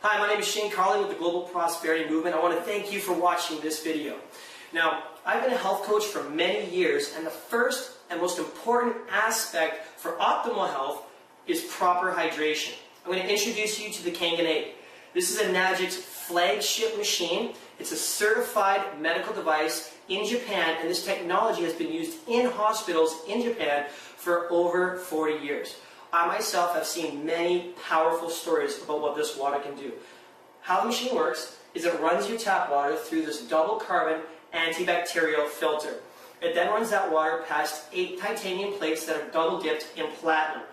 Hi, my name is Shane Carlin with the Global Prosperity Movement. I want to thank you for watching this video. Now, I've been a health coach for many years, and the first and most important aspect for optimal health is proper hydration. I'm going to introduce you to the Kangen 8. This is a Nagic's flagship machine. It's a certified medical device in Japan, and this technology has been used in hospitals in Japan for over 40 years. I myself have seen many powerful stories about what this water can do. How the machine works is it runs your tap water through this double carbon antibacterial filter. It then runs that water past 8 titanium plates that are double dipped in platinum.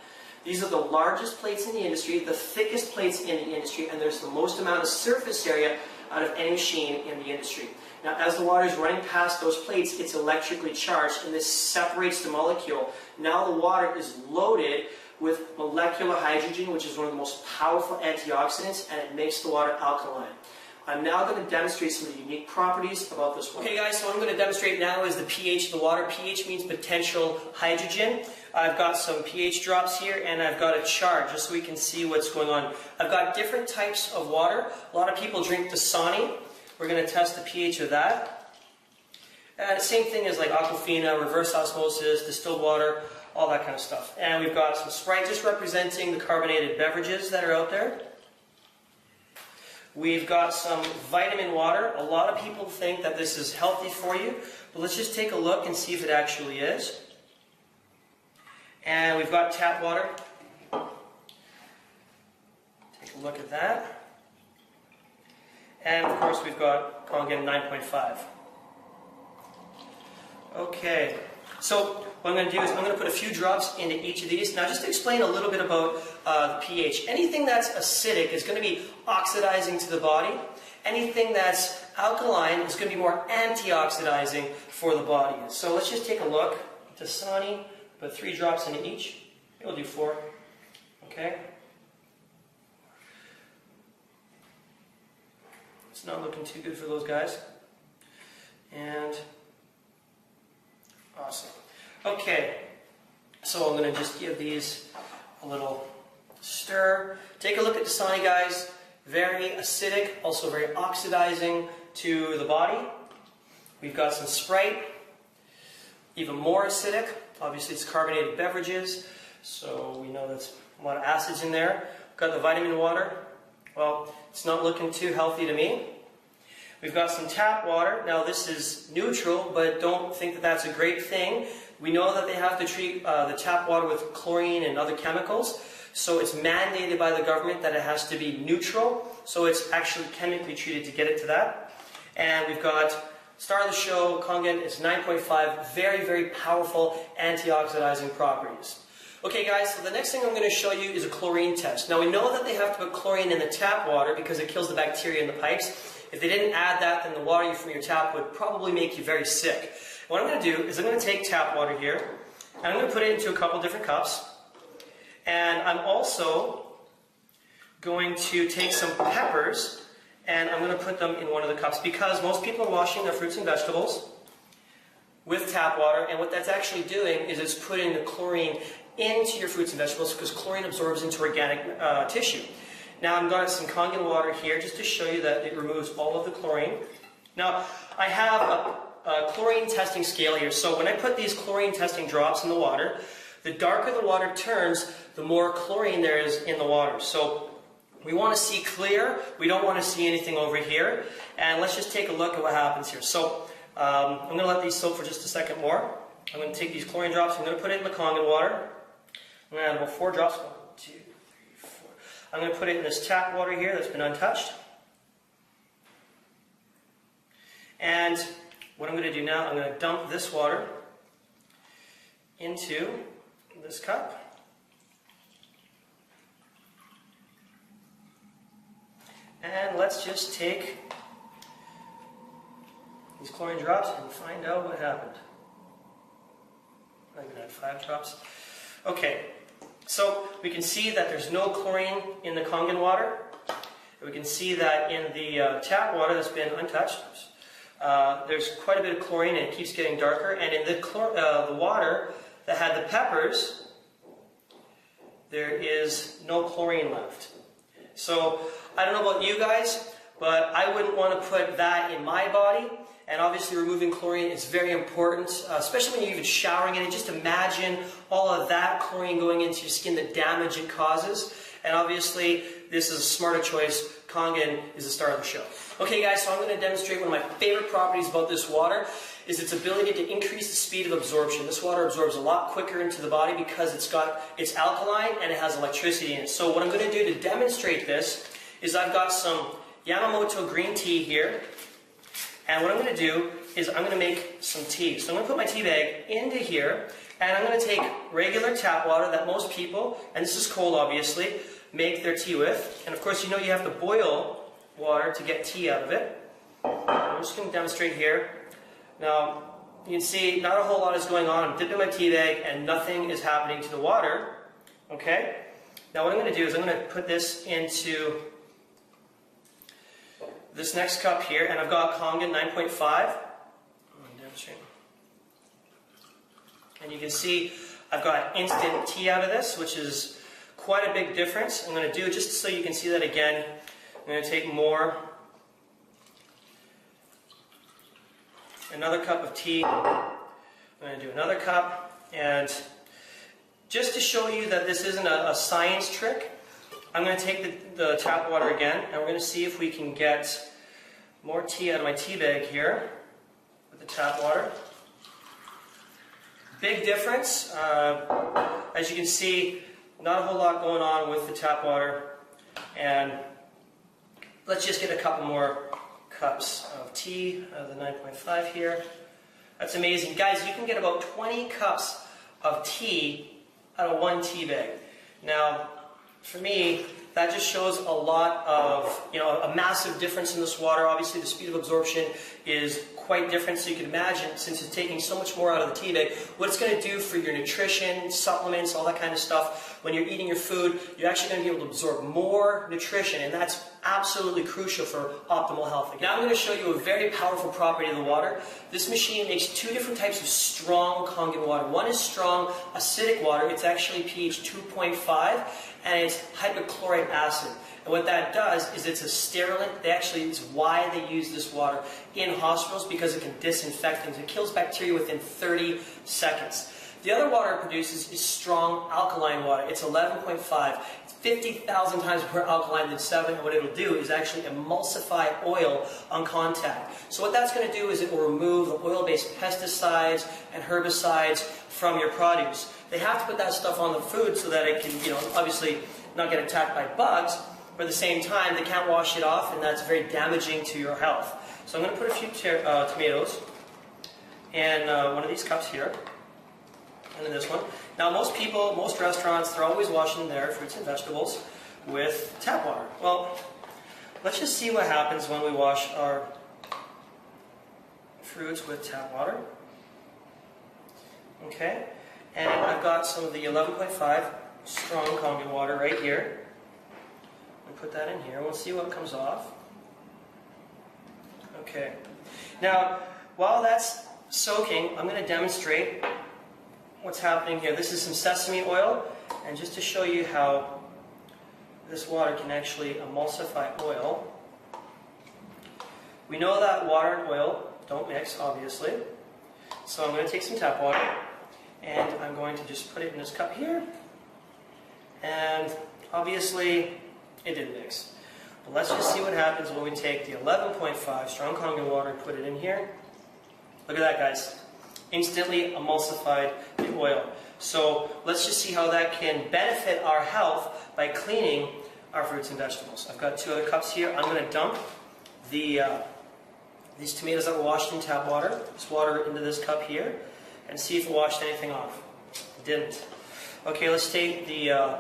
These are the largest plates in the industry, the thickest plates in the industry, and there's the most amount of surface area out of any machine in the industry. Now, as the water is running past those plates, it's electrically charged, and this separates the molecule. Now the water is loaded with molecular hydrogen, which is one of the most powerful antioxidants, and it makes the water alkaline. I'm now going to demonstrate some of the unique properties about this water. Okay guys, so what I'm going to demonstrate now is the pH of the water. pH means potential hydrogen. I've got some pH drops here, and I've got a chart just so we can see what's going on. I've got different types of water. A lot of people drink Dasani. We're going to test the pH of that. Same thing as like Aquafina, reverse osmosis, distilled water, all that kind of stuff. And we've got some Sprite just representing the carbonated beverages that are out there. We've got some vitamin water. A lot of people think that this is healthy for you, but let's just take a look and see if it actually is. And we've got tap water. Take a look at that. And of course we've got Kangen 9.5. Okay, so what I'm going to do is I'm going to put a few drops into each of these. Now just to explain a little bit about the pH. Anything that's acidic is going to be oxidizing to the body. Anything that's alkaline is going to be more antioxidizing for the body. So let's just take a look. Dasani, put 3 drops into each. We'll do 4. Okay. It's not looking too good for those guys. And awesome. Okay, so I'm going to just give these a little stir. Take a look at Dasani, guys. Very acidic, also very oxidizing to the body. We've got some Sprite, even more acidic. Obviously it's carbonated beverages, so we know there's a lot of acids in there. Got the vitamin water. Well, it's not looking too healthy to me. We've got some tap water. Now this is neutral, but don't think that that's a great thing. We know that they have to treat the tap water with chlorine and other chemicals, so it's mandated by the government that it has to be neutral, so it's actually chemically treated to get it to that. And we've got star of the show, Kangen, is 9.5, very, very powerful antioxidizing properties. Okay guys, so the next thing I'm going to show you is a chlorine test. Now we know that they have to put chlorine in the tap water because it kills the bacteria in the pipes. If they didn't add that, then the water from your tap would probably make you very sick. What I'm going to do is I'm going to take tap water here, and I'm going to put it into a couple different cups. And I'm also going to take some peppers, and I'm going to put them in one of the cups because most people are washing their fruits and vegetables with tap water, and what that's actually doing is it's putting the chlorine into your fruits and vegetables because chlorine absorbs into organic tissue. Now I've got some Kangen water here just to show you that it removes all of the chlorine. Now I have a chlorine testing scale here, so when I put these chlorine testing drops in the water, the darker the water turns, the more chlorine there is in the water. So we want to see clear, we don't want to see anything over here, and let's just take a look at what happens here. So I'm going to let these soak for just a second more. I'm going to take these chlorine drops, I'm going to put it in the Kangen water. I'm going to add about 4 drops. 1, 2, 3, 4. I'm going to put it in this tap water here that's been untouched. And what I'm going to do now, I'm going to dump this water into this cup. And let's just take these chlorine drops and find out what happened. I'm going to add 5 drops. Okay, so we can see that there's no chlorine in the Kangen water. We can see that in the tap water that's been untouched, there's quite a bit of chlorine and it keeps getting darker. And in the water that had the peppers, there is no chlorine left. So I don't know about you guys, but I wouldn't want to put that in my body. And obviously removing chlorine is very important, especially when you're even showering in it. Just imagine all of that chlorine going into your skin, the damage it causes. And obviously, this is a smarter choice. Kangen is the star of the show. Okay guys, so I'm going to demonstrate one of my favorite properties about this water is its ability to increase the speed of absorption. This water absorbs a lot quicker into the body because it's alkaline and it has electricity in it. So what I'm going to do to demonstrate this is I've got some Yamamoto green tea here. And what I'm going to do is I'm going to make some tea. So I'm going to put my tea bag into here, and I'm going to take regular tap water that most people, and this is cold obviously, make their tea with. And of course you know you have to boil water to get tea out of it. I'm just going to demonstrate here. Now you can see not a whole lot is going on. I'm dipping my tea bag and nothing is happening to the water. Okay? Now what I'm going to do is I'm going to put this into this next cup here, and I've got Kangen 9.5. And you can see I've got instant tea out of this, which is quite a big difference. I'm going to do, just so you can see that again, I'm going to take more. Another cup of tea. I'm going to do another cup. And just to show you that this isn't a science trick, I'm going to take the tap water again, and we're going to see if we can get more tea out of my tea bag here with the tap water. Big difference. As you can see, not a whole lot going on with the tap water. And let's just get a couple more cups of tea out of the 9.5 here. That's amazing. Guys, you can get about 20 cups of tea out of one tea bag. Now, for me, that just shows a lot of, a massive difference in this water. Obviously, the speed of absorption is quite different, so you can imagine, since it's taking so much more out of the tea bag, what it's going to do for your nutrition, supplements, all that kind of stuff. When you're eating your food, you're actually going to be able to absorb more nutrition, and that's absolutely crucial for optimal health. Now I'm going to show you a very powerful property of the water. This machine makes two different types of strong Kangen water. One is strong acidic water. It's actually pH 2.5, and it's hypochlorite acid. And what that does is it's a sterilant. It's why they use this water in hospitals, because it can disinfect things. It kills bacteria within 30 seconds. The other water it produces is strong alkaline water. It's 11.5. It's 50,000 times more alkaline than 7, and what it'll do is actually emulsify oil on contact. So what that's going to do is it will remove the oil-based pesticides and herbicides from your produce. They have to put that stuff on the food so that it can, obviously not get attacked by bugs, but at the same time, they can't wash it off, and that's very damaging to your health. So I'm going to put a few tomatoes in one of these cups here, and in this one. Now, most restaurants, they're always washing their fruits and vegetables with tap water. Well, let's just see what happens when we wash our fruits with tap water. Okay, and I've got some of the 11.5 strong Kangen water right here. Put that in here. We'll see what comes off. Okay. Now, while that's soaking, I'm going to demonstrate what's happening here. This is some sesame oil, and just to show you how this water can actually emulsify oil. We know that water and oil don't mix, obviously. So I'm going to take some tap water, and I'm going to just put it in this cup here. And obviously, it didn't mix. But let's just see what happens when we take the 11.5 strong Kangen water and put it in here. Look at that, guys. Instantly emulsified the oil. So let's just see how that can benefit our health by cleaning our fruits and vegetables. I've got 2 other cups here. I'm going to dump these tomatoes that were washed in tap water, this water into this cup here, and see if it washed anything off. It didn't. Okay, let's take the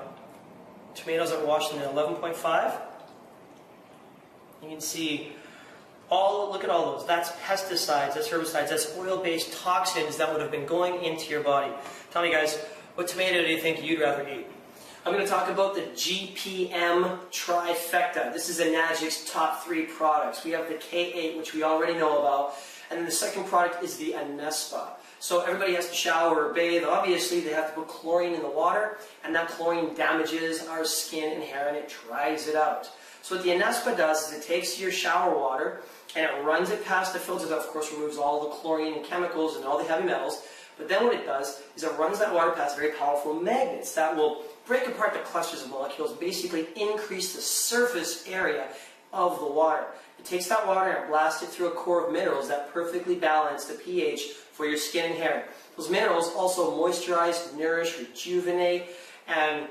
tomatoes that were washed in the 11.5. You can see look at all those. That's pesticides, that's herbicides, that's oil-based toxins that would have been going into your body. Tell me guys, what tomato do you think you'd rather eat? I'm going to talk about the GPM trifecta. This is Anagic's top 3 products. We have the K8, which we already know about, and then the second product is the Anespa. So everybody has to shower or bathe. Obviously, they have to put chlorine in the water, and that chlorine damages our skin and hair, and it dries it out. So what the Anespa does is it takes your shower water, and it runs it past the filter that, of course, removes all the chlorine and chemicals and all the heavy metals. But then what it does is it runs that water past very powerful magnets that will break apart the clusters of molecules, basically increase the surface area of the water. It takes that water and blasts it through a core of minerals that perfectly balance the pH for your skin and hair. Those minerals also moisturize, nourish, rejuvenate, and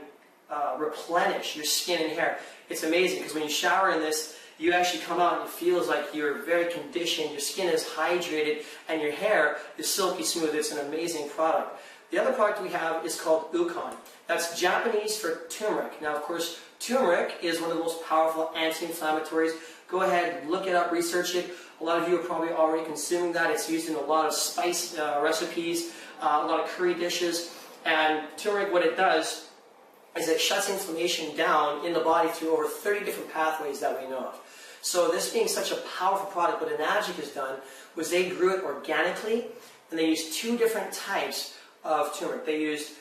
replenish your skin and hair. It's amazing because when you shower in this, you actually come out and it feels like you're very conditioned, your skin is hydrated, and your hair is silky smooth. It's an amazing product. The other product we have is called Ukon. That's Japanese for turmeric. Now, of course, turmeric is one of the most powerful anti-inflammatories. Go ahead, look it up, research it. A lot of you are probably already consuming that. It's used in a lot of spice recipes, a lot of curry dishes. And turmeric, what it does is it shuts inflammation down in the body through over 30 different pathways that we know of. So this being such a powerful product, what Enagic has done was they grew it organically, and they used two different types of turmeric. They used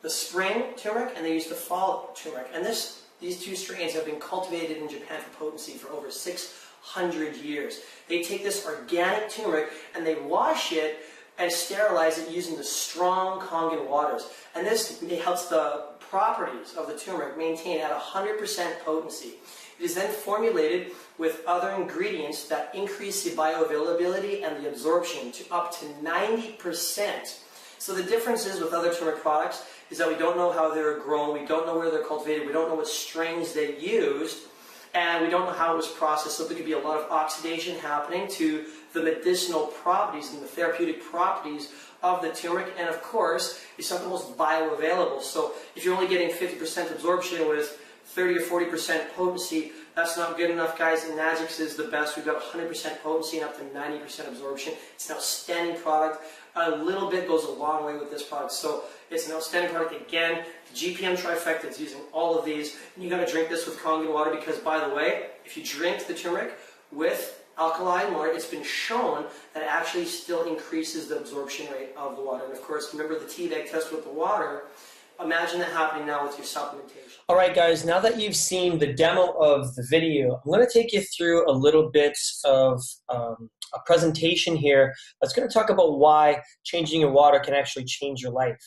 the spring turmeric and they used the fall turmeric. And these two strains have been cultivated in Japan for potency for over 600 years. They take this organic turmeric and they wash it and sterilize it using the strong Kangen waters. And this helps the properties of the turmeric maintain at 100% potency. It is then formulated with other ingredients that increase the bioavailability and the absorption to up to 90%. So the difference is with other turmeric products is that we don't know how they're grown, we don't know where they're cultivated, we don't know what strains they used, and we don't know how it was processed. So there could be a lot of oxidation happening to the medicinal properties and the therapeutic properties of the turmeric, and of course, it's not the most bioavailable. So if you're only getting 50% absorption with 30 or 40% potency, that's not good enough, guys. Enagic is the best. We've got 100% potency and up to 90% absorption. It's an outstanding product. A little bit goes a long way with this product. So it's an outstanding product. Again, the GPM trifecta is using all of these. And you got to drink this with Kangen water because, by the way, if you drink the turmeric with alkaline water, it's been shown that it actually still increases the absorption rate of the water. And of course, remember the tea bag test with the water. Imagine that happening now with your supplementation. All right, guys, now that you've seen the demo of the video, I'm going to take you through a little bit of a presentation here that's going to talk about why changing your water can actually change your life.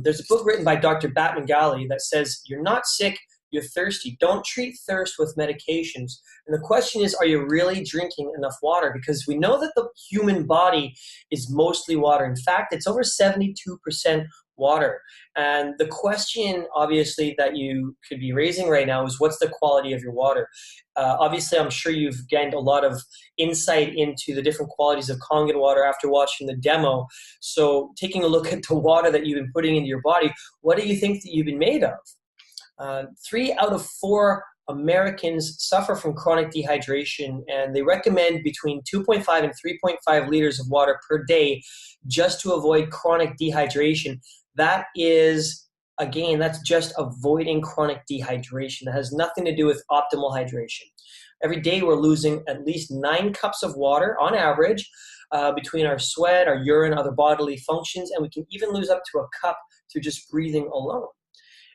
There's a book written by Dr. Batmangali that says, you're not sick, you're thirsty. Don't treat thirst with medications. And the question is, are you really drinking enough water? Because we know that the human body is mostly water. In fact, it's over 72% water. And the question, obviously, that you could be raising right now is, what's the quality of your water? Obviously, I'm sure you've gained a lot of insight into the different qualities of Kangen water after watching the demo. So taking a look at the water that you've been putting into your body, what do you think that you've been made of? 3 out of 4 Americans suffer from chronic dehydration, and they recommend between 2.5 and 3.5 liters of water per day just to avoid chronic dehydration. That is, again, that's just avoiding chronic dehydration. That has nothing to do with optimal hydration. Every day we're losing at least 9 cups of water on average between our sweat, our urine, other bodily functions, and we can even lose up to a cup through just breathing alone.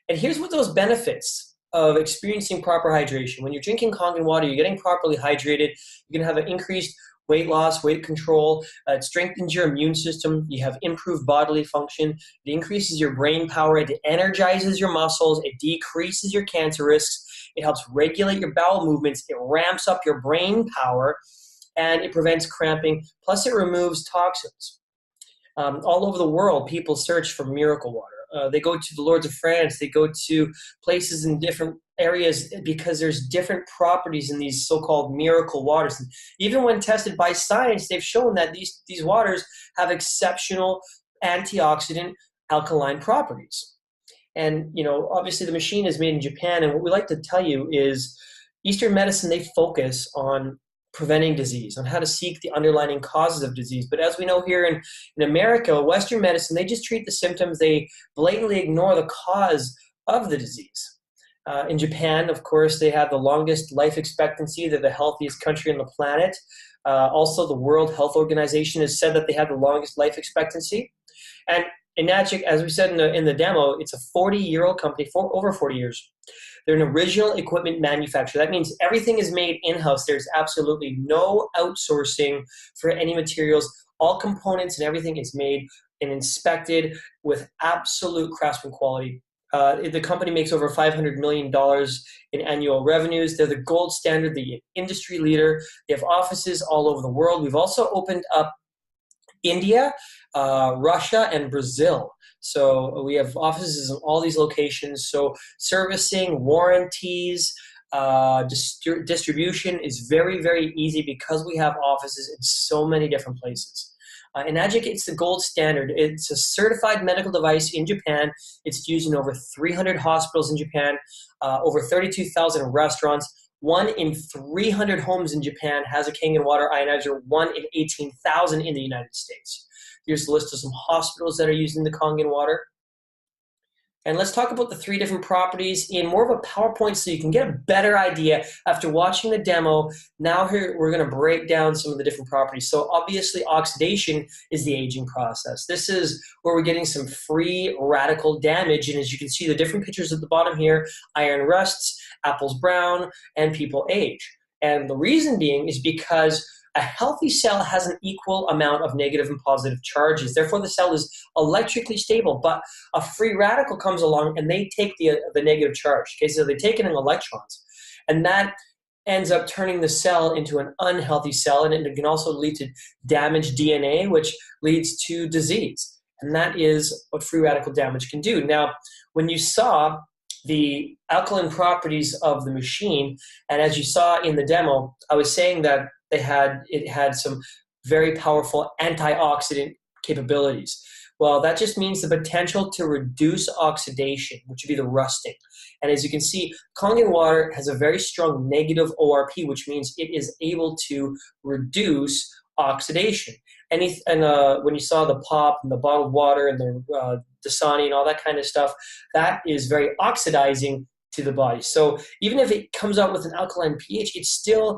And here's what those benefits of experiencing proper hydration. When you're drinking Kangen water, you're getting properly hydrated, you're going to have an increased weight loss, weight control, it strengthens your immune system, you have improved bodily function, it increases your brain power, it energizes your muscles, it decreases your cancer risks, it helps regulate your bowel movements, it ramps up your brain power, and it prevents cramping, plus it removes toxins. All over the world, people search for miracle water. They go to the Lords of France, they go to places in different areas because there's different properties in these so-called miracle waters. And even when tested by science, they've shown that these waters have exceptional antioxidant alkaline properties. And, you know, obviously the machine is made in Japan, and what we like to tell you is Eastern medicine, they focus on preventing disease, on how to seek the underlying causes of disease. But as we know here in America, Western medicine, they just treat the symptoms. They blatantly ignore the cause of the disease. In Japan, of course, they have the longest life expectancy. They're the healthiest country on the planet. Also, the World Health Organization has said that they have the longest life expectancy. And Enagic, as we said in the demo, it's a 40-year-old company, for over 40 years. They're an original equipment manufacturer. That means everything is made in-house. There's absolutely no outsourcing for any materials. All components and everything is made and inspected with absolute craftsman quality. The company makes over $500 million in annual revenues. They're the gold standard, the industry leader. They have offices all over the world. We've also opened up India, Russia, and Brazil. So we have offices in all these locations. So servicing, warranties, distribution is very, very easy because we have offices in so many different places. Enagic, it's the gold standard. It's a certified medical device in Japan. It's used in over 300 hospitals in Japan, over 32,000 restaurants. 1 in 300 homes in Japan has a Kangen water ionizer, 1 in 18,000 in the United States. Here's the list of some hospitals that are using the Kangen water. And let's talk about the 3 different properties in more of a PowerPoint so you can get a better idea after watching the demo. Now here we're going to break down some of the different properties. So obviously oxidation is the aging process. This is where we're getting some free radical damage. And as you can see the different pictures at the bottom here, iron rusts, apples brown, and people age. And the reason being is because a healthy cell has an equal amount of negative and positive charges. Therefore, the cell is electrically stable, but a free radical comes along and they take the negative charge. Okay, so they take it in electrons. And that ends up turning the cell into an unhealthy cell, and it can also lead to damaged DNA, which leads to disease. And that is what free radical damage can do. Now, when you saw the alkaline properties of the machine, and as you saw in the demo, I was saying that it had some very powerful antioxidant capabilities. Well, that just means the potential to reduce oxidation, which would be the rusting. And as you can see, Kangen water has a very strong negative ORP, which means it is able to reduce oxidation. And when you saw the pop and the bottled water and the Dasani and all that kind of stuff, that is very oxidizing to the body. So even if it comes out with an alkaline pH, it still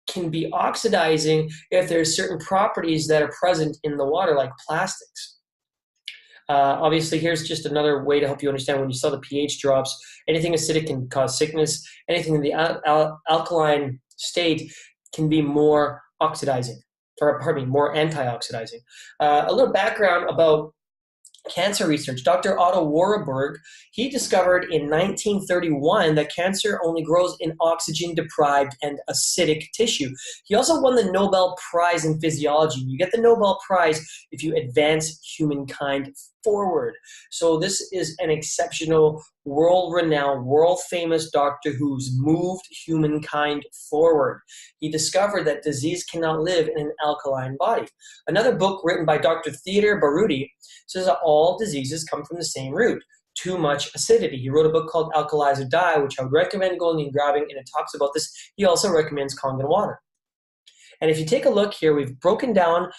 can be oxidizing if there's certain properties that are present in the water, like plastics. Obviously, here's just another way to help you understand when you saw the pH drops. Anything acidic can cause sickness. Anything in the alkaline state can be more oxidizing, or pardon me, more antioxidizing. A little background about cancer research. Dr. Otto Warburg, he discovered in 1931 that cancer only grows in oxygen-deprived and acidic tissue. He also won the Nobel Prize in Physiology. You get the Nobel Prize if you advance humankind forward. So this is an exceptional, world-renowned, world-famous doctor who's moved humankind forward. He discovered that disease cannot live in an alkaline body. Another book written by Dr. Theodore Baruti says that all diseases come from the same root, too much acidity. He wrote a book called Alkalize or Die, which I would recommend going and grabbing, and it talks about this. He also recommends Kangen water. And if you take a look here, we've broken down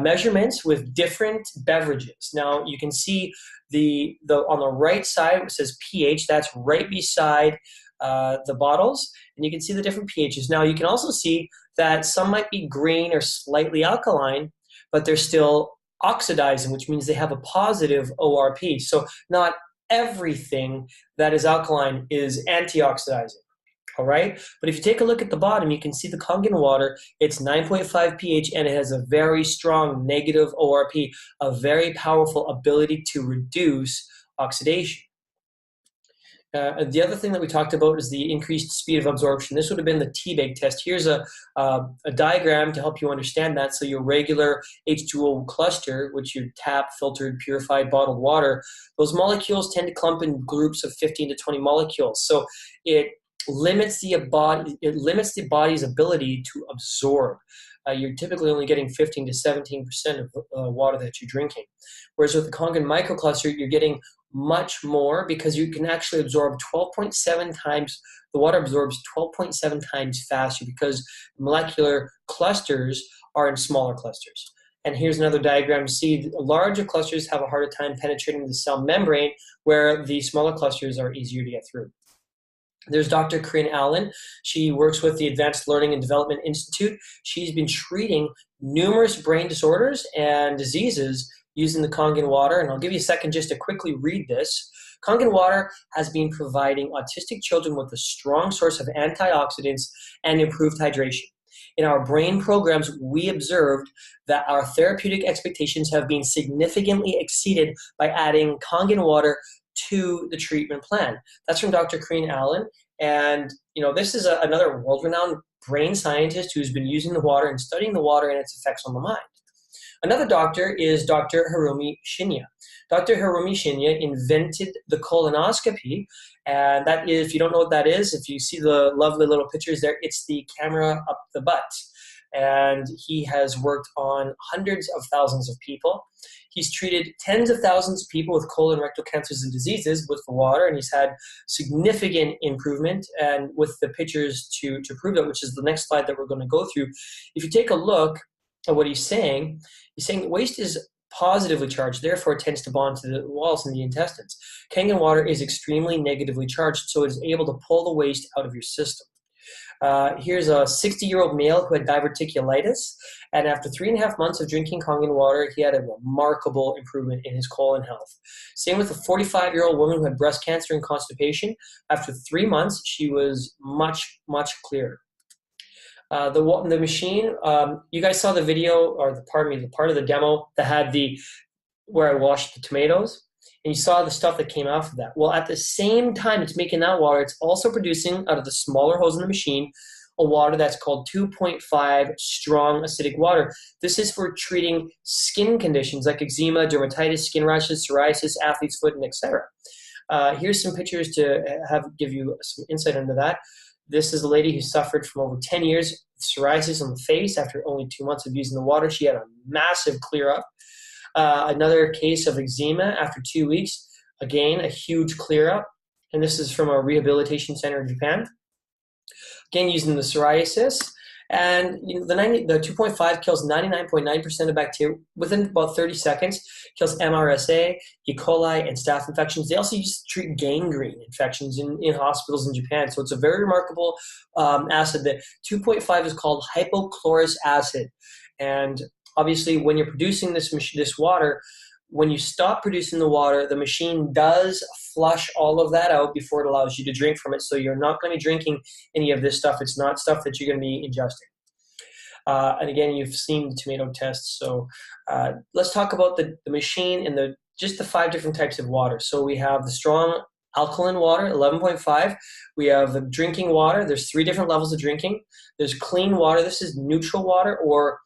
measurements with different beverages. Now you can see on the right side, it says pH. That's right beside the bottles, and you can see the different pHs. Now you can also see that some might be green or slightly alkaline, but they're still oxidizing, which means they have a positive ORP. So not everything that is alkaline is antioxidizing. All right, but if you take a look at the bottom, you can see the Kangen water. It's 9.5 pH, and it has a very strong negative ORP, a very powerful ability to reduce oxidation. The other thing that we talked about is the increased speed of absorption. This would have been the T-bag test. Here's a diagram to help you understand that. So your regular H2O cluster, which you tap, filtered, purified, bottled water, those molecules tend to clump in groups of 15 to 20 molecules. So it limits the body's ability to absorb. You're typically only getting 15 to 17% of the water that you're drinking. Whereas with the Kangen microcluster, you're getting much more because you can actually absorb 12.7 times, the water absorbs 12.7 times faster because molecular clusters are in smaller clusters. And here's another diagram to see larger clusters have a harder time penetrating the cell membrane, where the smaller clusters are easier to get through. There's Dr. Corinne Allen. She works with the Advanced Learning and Development Institute. She's been treating numerous brain disorders and diseases using the Kangen water. And I'll give you a second just to quickly read this. Kangen water has been providing autistic children with a strong source of antioxidants and improved hydration. In our brain programs, we observed that our therapeutic expectations have been significantly exceeded by adding Kangen water to the treatment plan. That's from Dr. Corinne Allen. And, this is another world-renowned brain scientist who's been using the water and studying the water and its effects on the mind. Another doctor is Dr. Hiroomi Shinya. Dr. Hiroomi Shinya invented the colonoscopy, and that is, if you don't know what that is, if you see the lovely little pictures there, it's the camera up the butt. And he has worked on hundreds of thousands of people. He's treated tens of thousands of people with colon rectal cancers and diseases with the water, and he's had significant improvement, and with the pictures to prove that, which is the next slide that we're going to go through. If you take a look at what he's saying that waste is positively charged, therefore it tends to bond to the walls in the intestines. Kangen water is extremely negatively charged, so it is able to pull the waste out of your system. Here's a 60-year-old male who had diverticulitis, and after 3.5 months of drinking Kangen water, he had a remarkable improvement in his colon health. Same with a 45-year-old woman who had breast cancer and constipation. After 3 months, she was much, much clearer. The machine, you guys saw the video, or the part of the demo that had where I washed the tomatoes, and you saw the stuff that came out of that. Well, at the same time it's making that water, it's also producing out of the smaller hose in the machine a water that's called 2.5 strong acidic water. This is for treating skin conditions like eczema, dermatitis, skin rashes, psoriasis, athlete's foot, and etc. Here's some pictures to give you some insight into that. This is a lady who suffered from over 10 years of psoriasis on the face. After only 2 months of using the water, she had a massive clear up. Another case of eczema after 2 weeks, again, a huge clear up. And this is from a rehabilitation center in Japan. Again, using the psoriasis. And the 2.5 kills 99.9% of bacteria within about 30 seconds, kills MRSA, E. coli, and staph infections. They also use to treat gangrene infections in hospitals in Japan. So it's a very remarkable acid. The 2.5 is called hypochlorous acid. And obviously, when you're producing this water, when you stop producing the water, the machine does flush all of that out before it allows you to drink from it. So you're not going to be drinking any of this stuff. It's not stuff that you're going to be ingesting. And again, you've seen the tomato tests. So let's talk about the machine and just the 5 different types of water. So we have the strong alkaline water, 11.5. We have the drinking water. There's 3 different levels of drinking. There's clean water. This is neutral water, or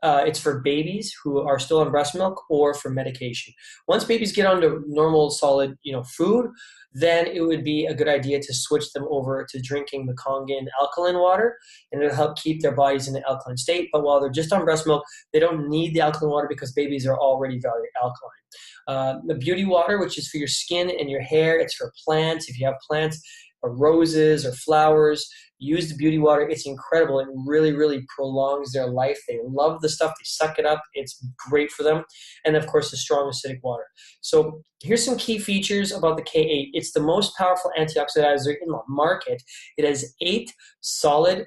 it's for babies who are still on breast milk or for medication. Once babies get onto normal, solid, food, then it would be a good idea to switch them over to drinking the Kangen alkaline water, and it'll help keep their bodies in an alkaline state. But while they're just on breast milk, they don't need the alkaline water because babies are already very alkaline. The beauty water, which is for your skin and your hair, it's for plants. If you have plants or roses or flowers, use the beauty water. It's incredible. It really, really prolongs their life. They love the stuff. They suck it up. It's great for them. And of course, the strong acidic water. So here's some key features about the K8. It's the most powerful antioxidizer in the market. It has 8 solid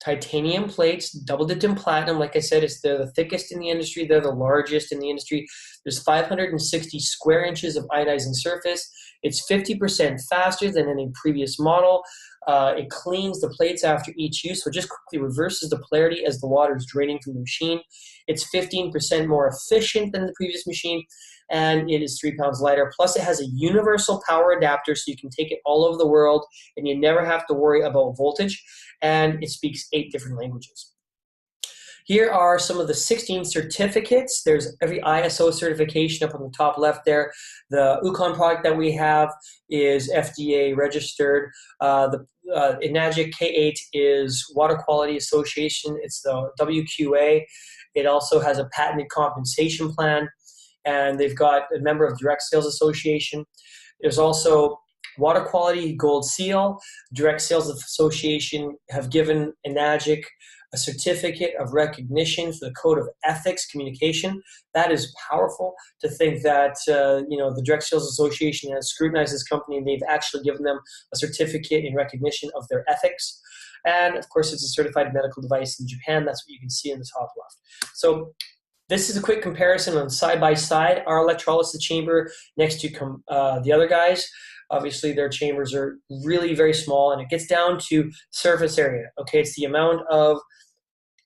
titanium plates, double dipped in platinum. Like I said, they're the thickest in the industry. They're the largest in the industry. There's 560 square inches of iodizing surface. It's 50% faster than any previous model. It cleans the plates after each use, so it just quickly reverses the polarity as the water is draining from the machine. It's 15% more efficient than the previous machine, and it is 3 pounds lighter. Plus, it has a universal power adapter, so you can take it all over the world, and you never have to worry about voltage, and it speaks 8 different languages. Here are some of the 16 certificates. There's every ISO certification up on the top left there. The Ukon product that we have is FDA registered. The Enagic K8 is Water Quality Association. It's the WQA. It also has a patented compensation plan, and they've got a member of Direct Sales Association. There's also Water Quality Gold Seal. Direct Sales Association have given Enagic a certificate of recognition for the Code of Ethics Communication. That is powerful to think that the Direct Sales Association has scrutinized this company and they've actually given them a certificate in recognition of their ethics. And of course, it's a certified medical device in Japan. That's what you can see in the top left. So this is a quick comparison on side by side. Our electrolysis chamber next to the other guys. Obviously, their chambers are really very small, and it gets down to surface area. Okay,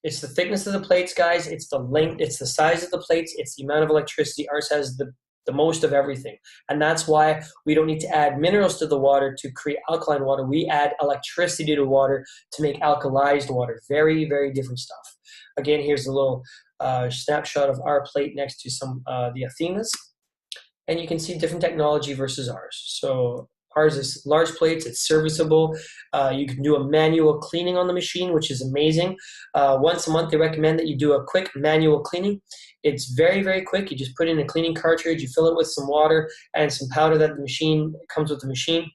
it's the thickness of the plates, guys. It's the length. It's the size of the plates. It's the amount of electricity. Ours has the most of everything, and that's why we don't need to add minerals to the water to create alkaline water. We add electricity to water to make alkalized water. Very, very different stuff. Again, here's a little snapshot of our plate next to the Athenas. And you can see different technology versus ours. So ours is large plates, it's serviceable. You can do a manual cleaning on the machine, which is amazing. Once a month, they recommend that you do a quick manual cleaning. It's very, very quick. You just put in a cleaning cartridge, you fill it with some water and some powder that comes with the machine.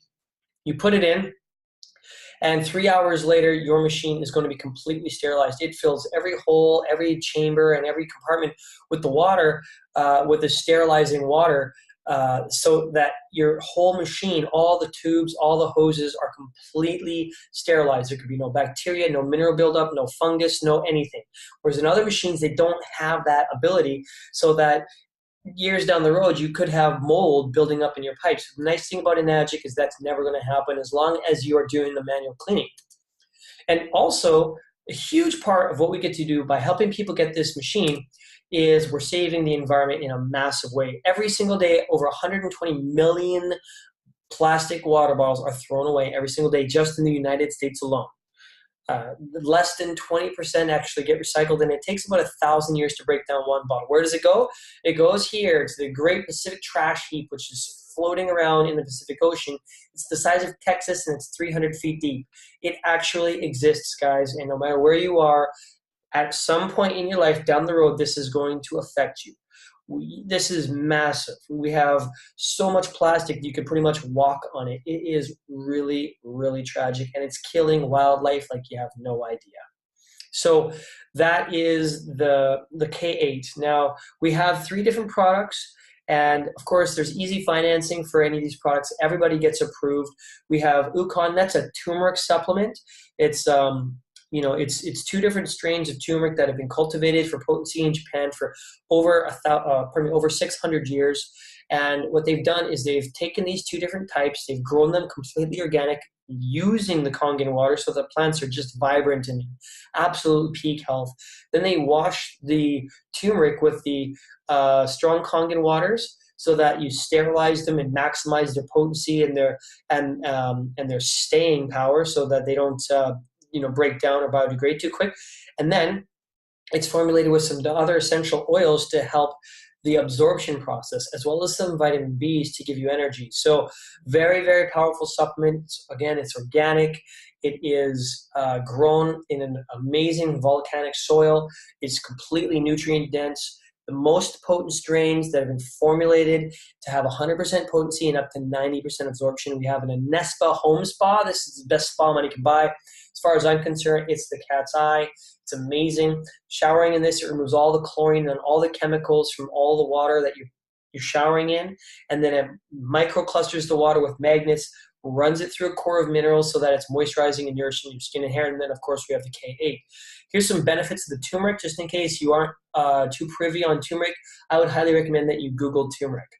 You put it in, and 3 hours later, your machine is going to be completely sterilized. It fills every hole, every chamber, and every compartment with the water, with the sterilizing water, so that your whole machine, all the tubes, all the hoses are completely sterilized. There could be no bacteria, no mineral buildup, no fungus, no anything. Whereas in other machines, they don't have that ability, so that years down the road, you could have mold building up in your pipes. The nice thing about Enagic is that's never going to happen as long as you are doing the manual cleaning. And also, a huge part of what we get to do by helping people get this machine is we're saving the environment in a massive way. Every single day, over 120 million plastic water bottles are thrown away every single day just in the United States alone. Less than 20% actually get recycled, and it takes about 1,000 years to break down one bottle. Where does it go? It goes here to the Great Pacific Trash Heap, which is floating around in the Pacific Ocean. It's the size of Texas, and it's 300 feet deep. It actually exists, guys, and no matter where you are, at some point in your life down the road, this is going to affect you. This is massive. We have so much plastic you could pretty much walk on it. It is really, really tragic, and it's killing wildlife like you have no idea. So that is the K8. Now, we have 3 different products, and of course, there's easy financing for any of these products. Everybody gets approved. We have Ukon. That's a turmeric supplement. It's it's 2 different strains of turmeric that have been cultivated for potency in Japan for over 600 years. And what they've done is they've taken these 2 different types, they've grown them completely organic using the Kangen water, so the plants are just vibrant and absolute peak health. Then they wash the turmeric with the strong Kangen waters, so that you sterilize them and maximize their potency and their staying power, so that they don't break down or biodegrade too quick. And then it's formulated with some other essential oils to help the absorption process, as well as some vitamin Bs to give you energy. So very, very powerful supplement. Again, it's organic. It is grown in an amazing volcanic soil. It's completely nutrient dense. The most potent strains that have been formulated to have 100% potency and up to 90% absorption. We have an Anespa Home Spa. This is the best spa money can buy. As far as I'm concerned, it's the cat's eye. It's amazing. Showering in this, it removes all the chlorine and all the chemicals from all the water that you're showering in. And then it microclusters the water with magnets, runs it through a core of minerals so that it's moisturizing and nourishing your skin and hair. And then, of course, we have the K8. Here's some benefits of the turmeric, just in case you aren't too privy on turmeric. I would highly recommend that you Google turmeric,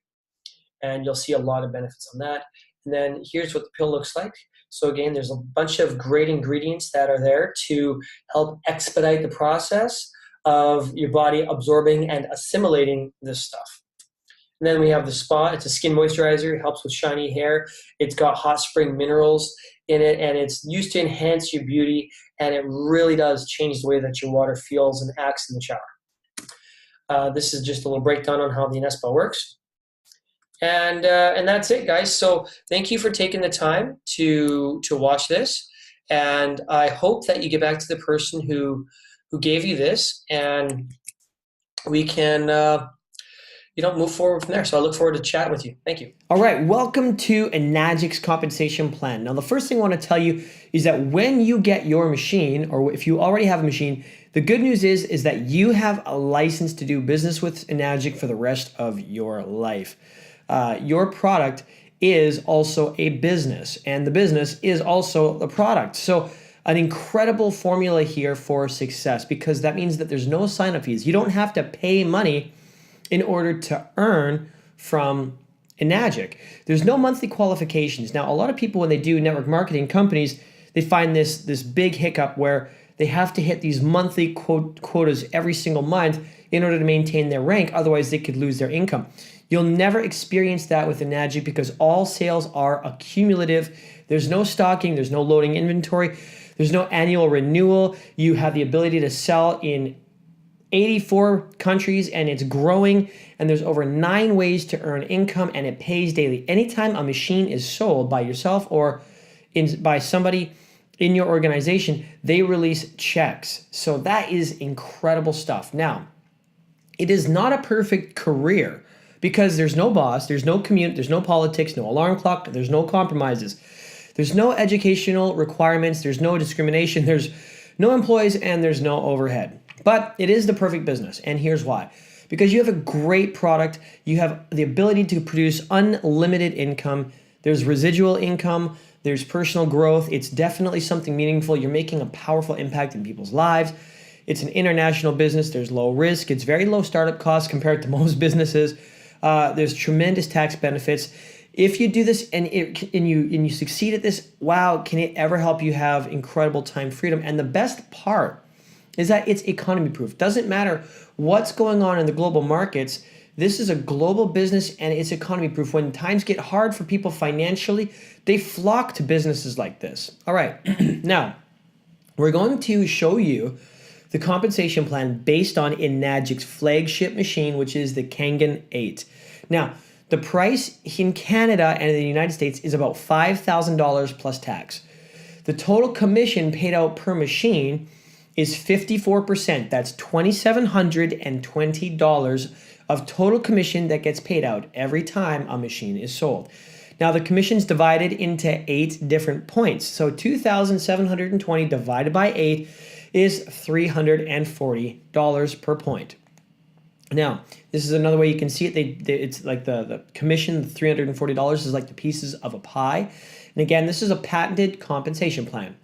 and you'll see a lot of benefits on that. And then here's what the pill looks like. So again, there's a bunch of great ingredients that are there to help expedite the process of your body absorbing and assimilating this stuff. And then we have the spa. It's a skin moisturizer. It helps with shiny hair. It's got hot spring minerals in it, and it's used to enhance your beauty, and it really does change the way that your water feels and acts in the shower. This is just a little breakdown on how the Anespa works. And that's it, guys. So thank you for taking the time to watch this, and I hope that you get back to the person who gave you this, and we can move forward from there. So I look forward to chatting with you. Thank you. All right, welcome to Enagic's compensation plan. Now, the first thing I want to tell you is that when you get your machine, or if you already have a machine, the good news is that you have a license to do business with Enagic for the rest of your life. Your product is also a business, and the business is also the product. So an incredible formula here for success, because that means that there's no sign-up fees. You don't have to pay money in order to earn from Enagic. There's no monthly qualifications. Now, a lot of people, when they do network marketing companies, they find this big hiccup where they have to hit these monthly quotas every single month in order to maintain their rank. Otherwise, they could lose their income. You'll never experience that with Enagic because all sales are accumulative. There's no stocking. There's no loading inventory. There's no annual renewal. You have the ability to sell in 84 countries, and it's growing, and there's over 9 ways to earn income, and it pays daily. Anytime a machine is sold by yourself or by somebody in your organization, they release checks. So that is incredible stuff. Now, it is not a perfect career because there's no boss, there's no commute, there's no politics, no alarm clock, there's no compromises. There's no educational requirements, there's no discrimination, there's no employees, and there's no overhead. But it is the perfect business, and here's why. Because you have a great product, you have the ability to produce unlimited income, there's residual income, there's personal growth, it's definitely something meaningful, you're making a powerful impact in people's lives. It's an international business, there's low risk, it's very low startup costs compared to most businesses. There's tremendous tax benefits. If you do this and you succeed at this, wow, can it ever help you have incredible time freedom? And the best part is that it's economy proof. Doesn't matter what's going on in the global markets. This is a global business and it's economy proof. When times get hard for people financially, they flock to businesses like this. All right, now we're going to show you the compensation plan based on Enagic's flagship machine, which is the Kangen 8. Now, the price in Canada and in the United States is about $5,000 plus tax. The total commission paid out per machine is 54%. That's $2,720 of total commission that gets paid out every time a machine is sold. Now, the commission is divided into 8 different points. So 2,720 divided by 8 is $340 per point. Now, this is another way you can see it. It's like the commission, the $340 is like the pieces of a pie. And again, this is a patented compensation plan.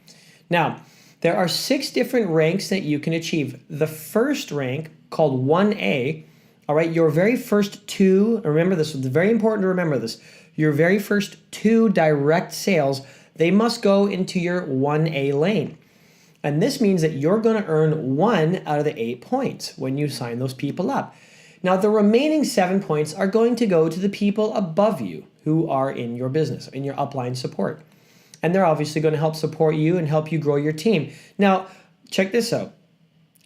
Now, there are 6 different ranks that you can achieve. The first rank, called 1A, all right, your very first 2, remember this, it's very important to remember this, your very first 2 direct sales, they must go into your 1A lane. And this means that you're going to earn 1 out of the 8 points when you sign those people up. Now, the remaining 7 points are going to go to the people above you who are in your business, in your upline support. And they're obviously going to help support you and help you grow your team. Now, check this out.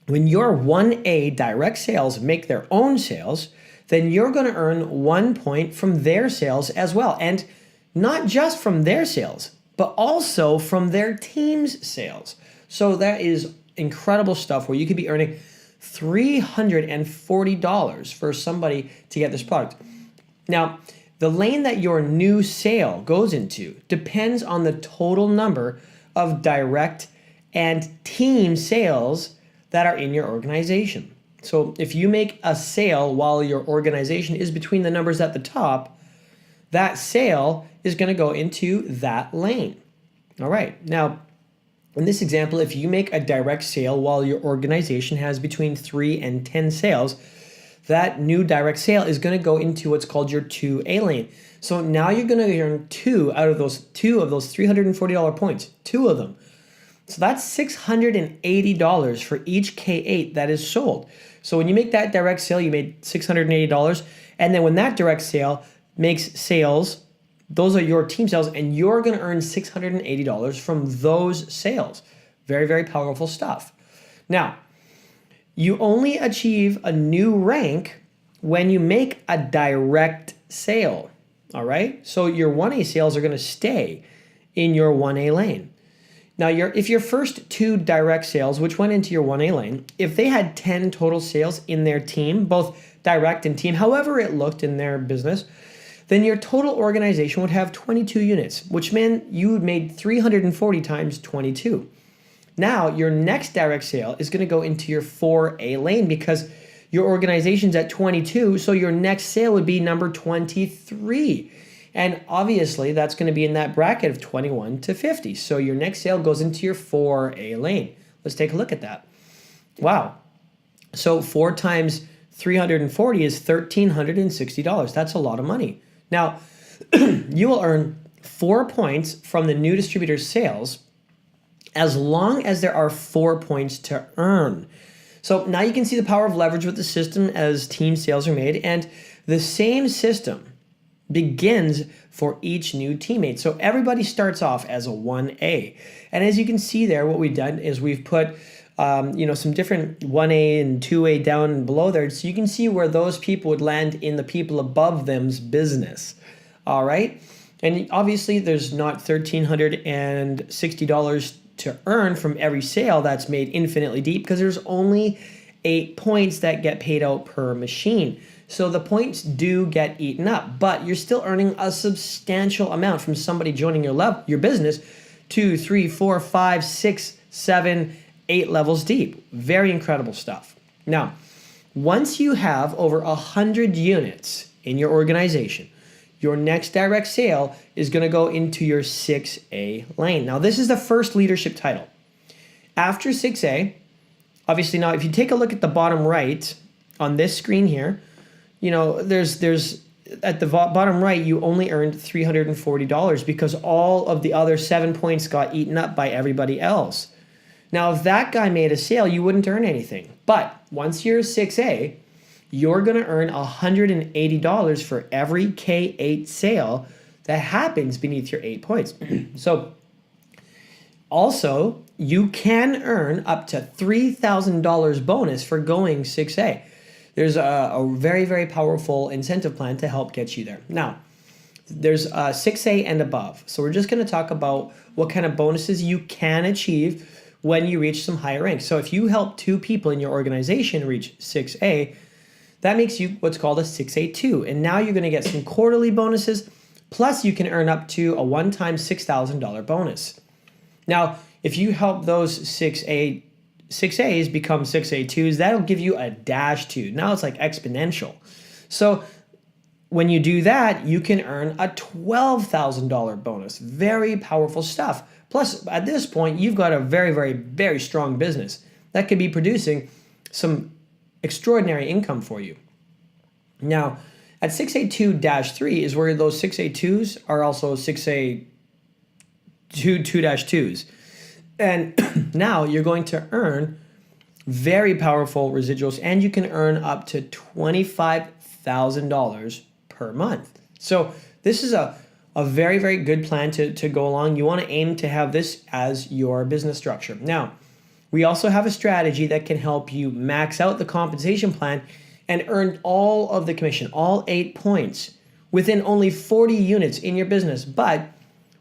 When your 1A direct sales make their own sales, then you're going to earn 1 point from their sales as well. And not just from their sales, but also from their team's sales. So that is incredible stuff where you could be earning $340 for somebody to get this product. Now, the lane that your new sale goes into depends on the total number of direct and team sales that are in your organization. So if you make a sale while your organization is between the numbers at the top, that sale is going to go into that lane. All right. Now, in this example, if you make a direct sale while your organization has between 3 and 10 sales, that new direct sale is going to go into what's called your 2A lane. So now you're going to earn 2 out of those $340 points, 2 of them. So that's $680 for each K8 that is sold. So when you make that direct sale, you made $680. And then when that direct sale makes sales, those are your team sales, and you're going to earn $680 from those sales. Very, very powerful stuff. Now, you only achieve a new rank when you make a direct sale, all right? So your 1A sales are going to stay in your 1A lane. Now, if your first 2 direct sales, which went into your 1A lane, if they had 10 total sales in their team, both direct and team, however it looked in their business, then your total organization would have 22 units, which meant you made 340 times 22. Now, your next direct sale is going to go into your 4A lane because your organization's at 22, so your next sale would be number 23. And obviously, that's going to be in that bracket of 21 to 50. So your next sale goes into your 4A lane. Let's take a look at that. Wow. So 4 times 340 is $1,360. That's a lot of money. Now, you will earn 4 points from the new distributor's sales as long as there are 4 points to earn. So now you can see the power of leverage with the system as team sales are made, and the same system begins for each new teammate. So everybody starts off as a 1A. And as you can see there, what we've done is we've put some different 1A and 2A down and below there, so you can see where those people would land in the people above them's business. All right, and obviously there's not $1,360 to earn from every sale that's made infinitely deep because there's only 8 points that get paid out per machine. So the points do get eaten up, but you're still earning a substantial amount from somebody joining your business 2, 3, 4, 5, 6, 7, 8 levels deep. Very incredible stuff. Now, once you have over 100 units in your organization, your next direct sale is going to go into your 6A lane. Now, this is the first leadership title. After 6A, obviously now if you take a look at the bottom right on this screen here, there's at the bottom right, you only earned $340 because all of the other 7 points got eaten up by everybody else. Now, if that guy made a sale, you wouldn't earn anything. But once you're 6A, you're going to earn $180 for every K8 sale that happens beneath your 8 points. So also, you can earn up to $3,000 bonus for going 6A. There's a very, very powerful incentive plan to help get you there. Now, there's 6A and above. So we're just going to talk about what kind of bonuses you can achieve when you reach some higher ranks. So if you help 2 people in your organization reach 6A, that makes you what's called a 6A2. And now you're going to get some quarterly bonuses, plus you can earn up to a one-time $6,000 bonus. Now, if you help those 6As become 6A2s, that'll give you a -2. Now it's like exponential. So when you do that, you can earn a $12,000 bonus. Very powerful stuff. Plus, at this point, you've got a very, very, very strong business that could be producing some extraordinary income for you. Now, at 6A2-3 is where those 6A2s are also 6A2-2-2s. And now you're going to earn very powerful residuals, and you can earn up to $25,000 per month. So this is a very, very good plan to go along. You want to aim to have this as your business structure. Now, we also have a strategy that can help you max out the compensation plan and earn all of the commission, all 8 points, within only 40 units in your business. But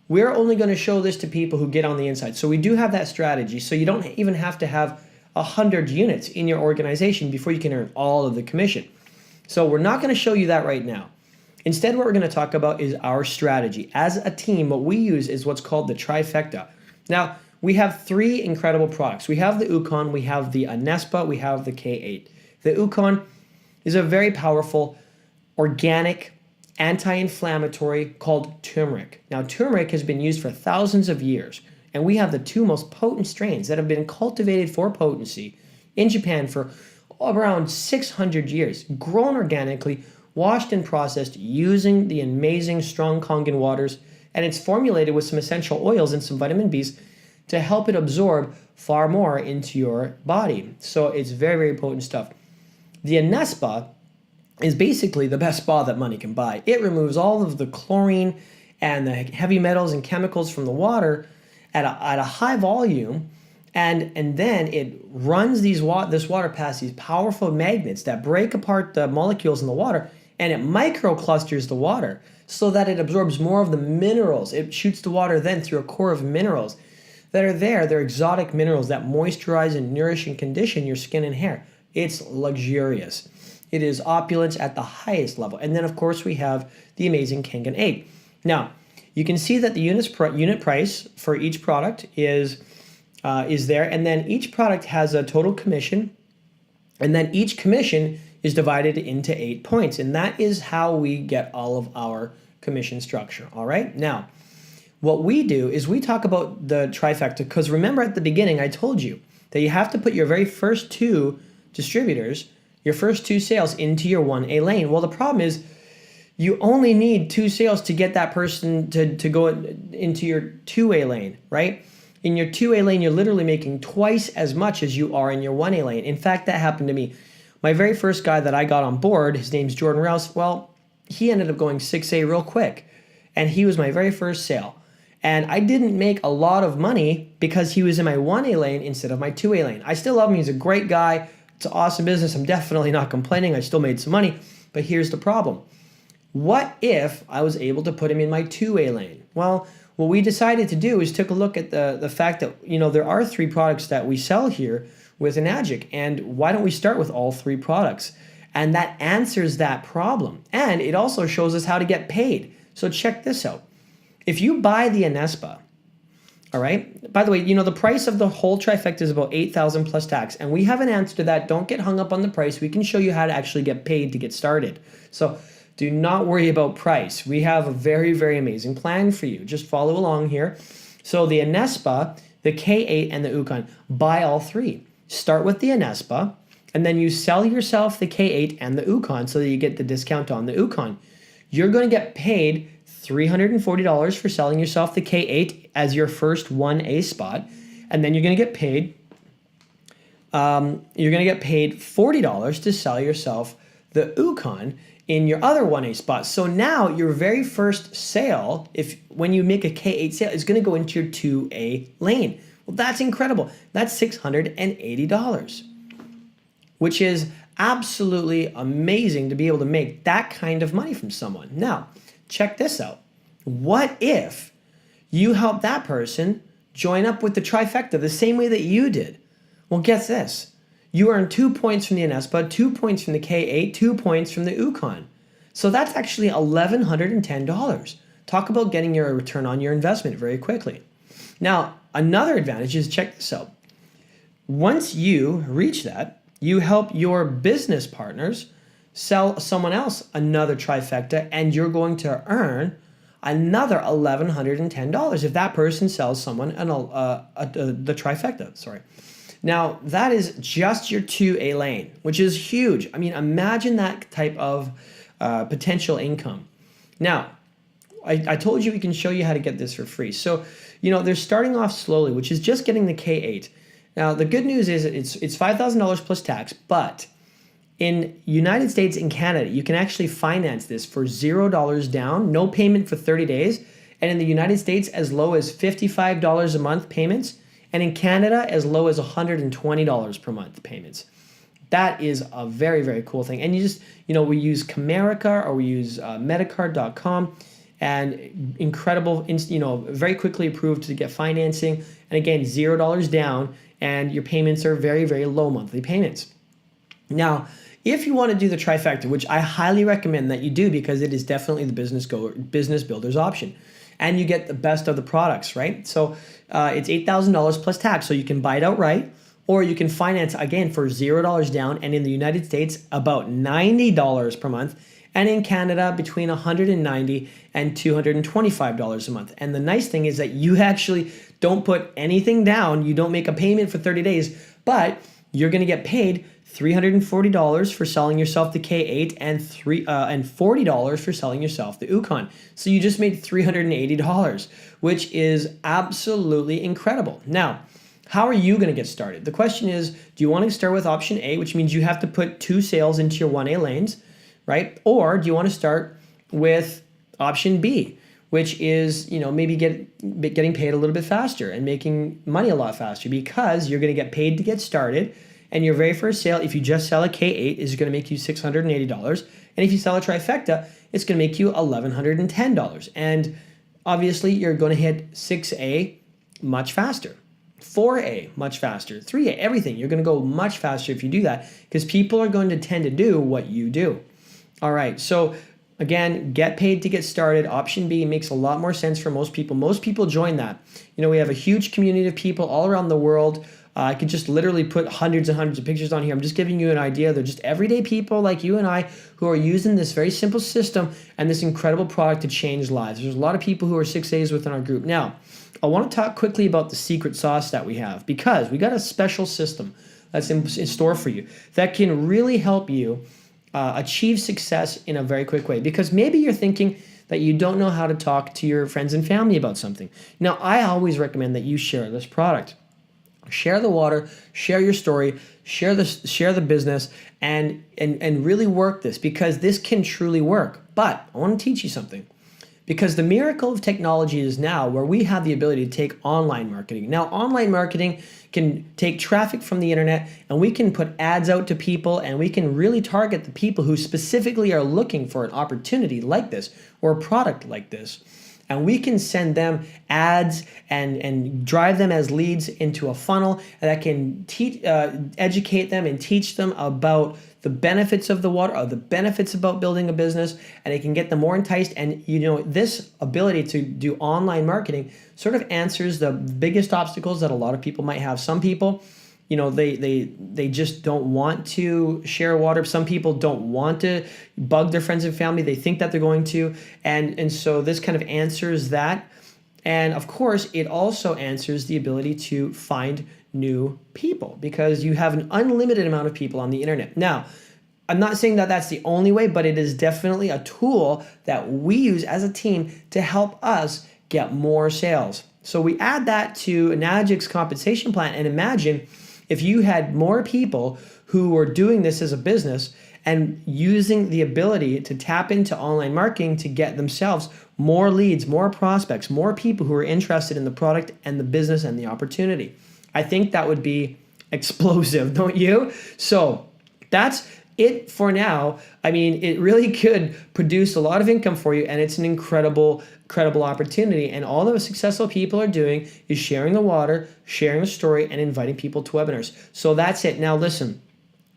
we're only going to show this to people who get on the inside. So we do have that strategy. So you don't even have to have 100 units in your organization before you can earn all of the commission. So we're not going to show you that right now. Instead, what we're going to talk about is our strategy. As a team, what we use is what's called the trifecta. Now, we have 3 incredible products. We have the Ukon, we have the Anespa, we have the K8. The Ukon is a very powerful organic anti-inflammatory called turmeric. Now, turmeric has been used for thousands of years, and we have the 2 most potent strains that have been cultivated for potency in Japan for around 600 years, grown organically, washed and processed using the amazing strong Kangen waters, and it's formulated with some essential oils and some vitamin Bs to help it absorb far more into your body. So it's very, very potent stuff. The Anespa is basically the best spa that money can buy. It removes all of the chlorine and the heavy metals and chemicals from the water at a high volume, and then it runs this water past these powerful magnets that break apart the molecules in the water, and it microclusters the water so that it absorbs more of the minerals. It shoots the water then through a core of minerals that are there. They're exotic minerals that moisturize and nourish and condition your skin and hair. It's luxurious. It is opulence at the highest level. And then, of course, we have the amazing Kangen 8. Now, you can see that the unit price for each product is there. And then each product has a total commission. And then each commission is divided into 8 points. And that is how we get all of our commission structure. All right. Now, what we do is we talk about the trifecta, because remember at the beginning, I told you that you have to put your very first 2 distributors, your first 2 sales into your 1A lane. Well, the problem is you only need 2 sales to get that person to go into your 2A lane, right? In your 2A lane, you're literally making twice as much as you are in your 1A lane. In fact, that happened to me. My very first guy that I got on board, his name's Jordan Rouse. Well, he ended up going 6A real quick, and he was my very first sale. And I didn't make a lot of money because he was in my 1A lane instead of my 2A lane. I still love him. He's a great guy. It's an awesome business. I'm definitely not complaining. I still made some money. But here's the problem. What if I was able to put him in my 2A lane? Well, what we decided to do is took a look at the fact that, there are 3 products that we sell here with Enagic. And why don't we start with all 3 products? And that answers that problem. And it also shows us how to get paid. So check this out. If you buy the Anespa, all right, by the way, the price of the whole trifecta is about $8,000 plus tax. And we have an answer to that. Don't get hung up on the price. We can show you how to actually get paid to get started. So do not worry about price. We have a very, very amazing plan for you. Just follow along here. So the Anespa, the K8, and the Ukon, buy all 3. Start with the Anespa, and then you sell yourself the K8 and the Ukon so that you get the discount on the Ukon. You're going to get paid $340 for selling yourself the K8 as your first 1A spot, and then you're going to get paid $40 to sell yourself the Ukon in your other 1A spot. So now your very first sale, when you make a K8 sale, is going to go into your 2A lane. Well, that's incredible. That's $680, which is absolutely amazing to be able to make that kind of money from someone. Now, check this out. What if you help that person join up with the trifecta the same way that you did? Well, guess this. You earn 2 points from the Anespa, 2 points from the K8, 2 points from the Ukon. So that's actually $1,110. Talk about getting your return on your investment very quickly. Now, another advantage is, check this out. Once you reach that, you help your business partners sell someone else another trifecta, and you're going to earn another $1,110 if that person sells someone the trifecta. Sorry. Now, that is just your 2A lane, which is huge. I mean, imagine that type of potential income. Now, I told you we can show you how to get this for free. So, they're starting off slowly, which is just getting the K8. Now, the good news is it's $5,000 plus tax, but in United States and Canada, you can actually finance this for $0 down, no payment for 30 days, and in the United States, as low as $55 a month payments, and in Canada, as low as $120 per month payments. That is a very, very cool thing. And we use Comerica or we use Medicard.com, and incredible, very quickly approved to get financing. And again, $0 down, and your payments are very, very low monthly payments. Now, if you want to do the trifecta, which I highly recommend that you do because it is definitely the business builder's option, and you get the best of the products, right? So it's $8,000 plus tax, so you can buy it outright, or you can finance, again, for $0 down, and in the United States, about $90 per month, and in Canada, between $190 and $225 a month. And the nice thing is that you actually don't put anything down, you don't make a payment for 30 days, but you're going to get paid $340 for selling yourself the K8 and $40 for selling yourself the Ukon. So you just made $380, which is absolutely incredible. Now, how are you going to get started? The question is, do you want to start with option A, which means you have to put 2 sales into your 1A lanes, right? Or do you want to start with option B, which is, maybe getting paid a little bit faster and making money a lot faster, because you're going to get paid to get started. And your very first sale, if you just sell a K8, is going to make you $680. And if you sell a trifecta, it's going to make you $1,110. And obviously, you're going to hit 6A much faster. 4A much faster, 3A, everything. You're going to go much faster if you do that because people are going to tend to do what you do. All right, so again, get paid to get started. Option B makes a lot more sense for most people. Most people join that. We have a huge community of people all around the world. I could just literally put hundreds and hundreds of pictures on here. I'm just giving you an idea. They're just everyday people like you and I who are using this very simple system and this incredible product to change lives. There's a lot of people who are 6As within our group. Now, I want to talk quickly about the secret sauce that we have because we got a special system that's in store for you that can really help you achieve success in a very quick way. Because maybe you're thinking that you don't know how to talk to your friends and family about something. Now, I always recommend that you share this product. Share the water, share your story, share the business, and really work this because this can truly work. But I want to teach you something. Because the miracle of technology is now where we have the ability to take online marketing. Now, online marketing can take traffic from the internet and we can put ads out to people and we can really target the people who specifically are looking for an opportunity like this or a product like this. And we can send them ads and drive them as leads into a funnel that can educate them and teach them about the benefits of the water, or the benefits about building a business, and it can get them more enticed. And this ability to do online marketing sort of answers the biggest obstacles that a lot of people might have. Some people, they just don't want to share water. Some people don't want to bug their friends and family. They think that they're going to. And so this kind of answers that. And of course, it also answers the ability to find new people because you have an unlimited amount of people on the internet. Now, I'm not saying that that's the only way, but it is definitely a tool that we use as a team to help us get more sales. So we add that to Nagic's compensation plan and imagine if you had more people who were doing this as a business and using the ability to tap into online marketing to get themselves more leads, more prospects, more people who are interested in the product and the business and the opportunity. I think that would be explosive, don't you? So that's it for now. I mean, it really could produce a lot of income for you, and it's an incredible opportunity. And all the successful people are doing is sharing the water, sharing the story, and inviting people to webinars. So that's it. Now listen,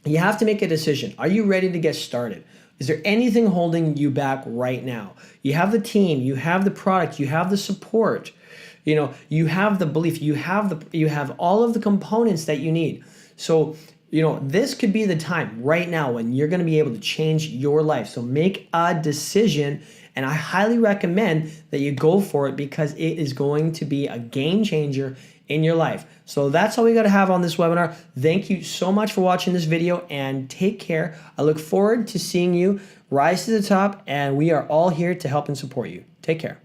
you have to make a decision. Are you ready to get started? Is there anything holding you back right now? You have the team, you have the product, you have the support. You have the belief, you have all of the components that you need. So, this could be the time right now when you're going to be able to change your life. So make a decision, and I highly recommend that you go for it because it is going to be a game changer in your life. So that's all we got to have on this webinar. Thank you so much for watching this video and take care. I look forward to seeing you rise to the top, and we are all here to help and support you. Take care.